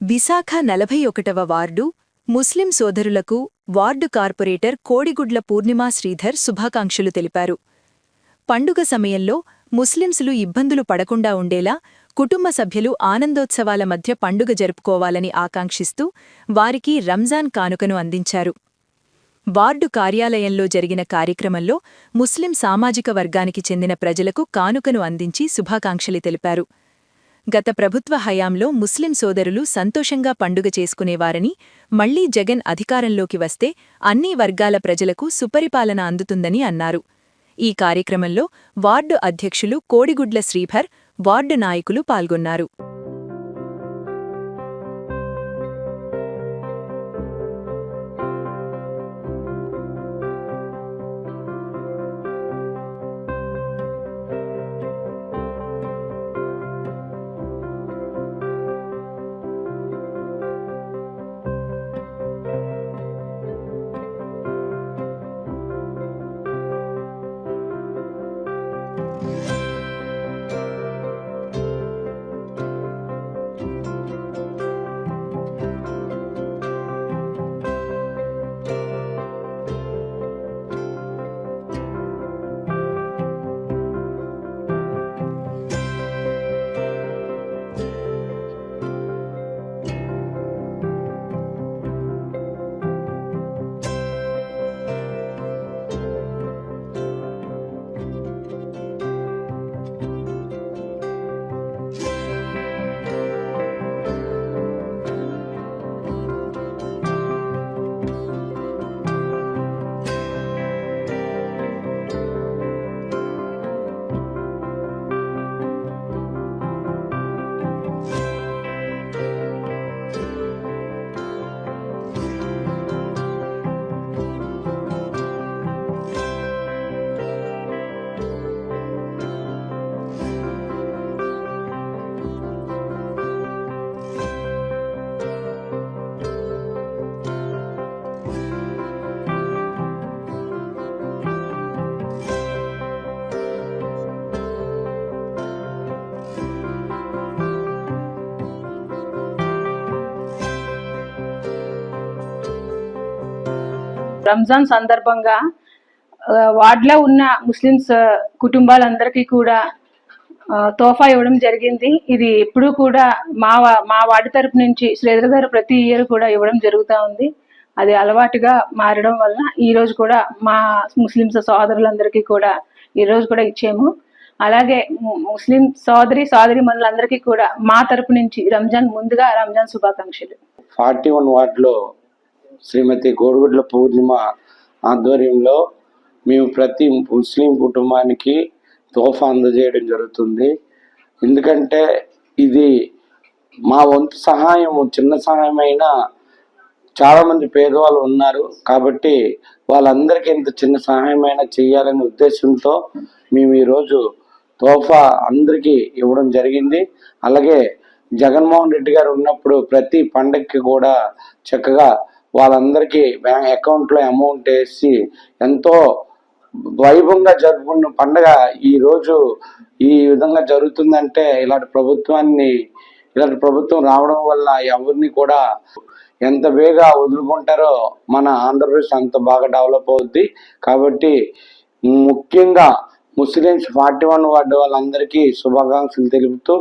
Visakha 41వ ward ముస్లిం సోదరులకు ward corporator కోడిగుడ్ల పూర్ణిమా శ్రీధర్ శుభాకాంక్షలు తెలిపారు. పండుగ సమయంలో ముస్లింలు ఇబ్బందులు పడకుండా ఉండేలా కుటుంబ సభ్యులు ఆనందోత్సవాల మధ్య పండుగ జరుపుకోవాలని ఆకాంక్షిస్తూ వారికి రంజాన్ కానుకను అందించారు. వార్డు కార్యాలయంలో జరిగిన కార్యక్రమంలో ముస్లిం సామాజిక వర్గానికి చెందిన ప్రజలకు కానుకను అందించి శుభాకాంక్షలు తెలిపారు. గత ప్రభుత్వ హయాంలో ముస్లిం సోదరులు సంతోషంగా పండుగ చేసుకునేవారని, మళ్లీ జగన్ అధికారంలోకి వస్తే అన్ని వర్గాల ప్రజలకు సుపరిపాలన అందుతుందని అన్నారు. ఈ కార్యక్రమంలో వార్డు అధ్యక్షులు కోడిగుడ్ల శ్రీధర్, వార్డు నాయకులు పాల్గొన్నారు. రంజాన్ సందర్భంగా వార్డులో ఉన్న ముస్లిమ్స్ కుటుంబాలందరికీ కూడా తోఫా ఇవ్వడం జరిగింది. ఇది ఎప్పుడూ కూడా మా వార్డు తరపు నుంచి శ్రీధర్ గారు ప్రతి ఇయర్ కూడా ఇవ్వడం జరుగుతూ ఉంది. అది అలవాటుగా మారడం వల్ల ఈ రోజు కూడా మా ముస్లిమ్స్ సోదరులందరికీ కూడా ఈరోజు కూడా ఇచ్చాము. అలాగే ముస్లిం సోదరి మనులందరికీ కూడా మా తరపు నుంచి ముందుగా రంజాన్ శుభాకాంక్షలు. 41 వార్డులో శ్రీమతి కోడిగుడ్ల పూర్ణిమ ఆధ్వర్యంలో మేము ప్రతి ముస్లిం కుటుంబానికి తోఫా అందజేయడం జరుగుతుంది. ఎందుకంటే ఇది మా వంతు సహాయం, చిన్న సహాయం అయినా చాలామంది పేదవాళ్ళు ఉన్నారు కాబట్టి వాళ్ళందరికీ ఇంత చిన్న సహాయం అయినా చేయాలనే ఉద్దేశంతో మేము ఈరోజు తోఫా అందరికీ ఇవ్వడం జరిగింది. అలాగే జగన్మోహన్ రెడ్డి గారు ఉన్నప్పుడు ప్రతి పండగకి కూడా చక్కగా వాళ్ళందరికీ బ్యాంక్ అకౌంట్లో అమౌంట్ వేసి ఎంతో వైభవంగా జరుపుకున్న పండగ ఈరోజు ఈ విధంగా జరుగుతుందంటే ఇలాంటి ప్రభుత్వం రావడం వల్ల ఎవరిని కూడా ఎంత వేగా వదులుకుంటారో మన ఆంధ్రప్రదేశ్ అంత బాగా డెవలప్ అవుద్ది. కాబట్టి ముఖ్యంగా ముస్లిమ్స్ 41 వార్డు వాళ్ళందరికీ శుభాకాంక్షలు తెలుపుతూ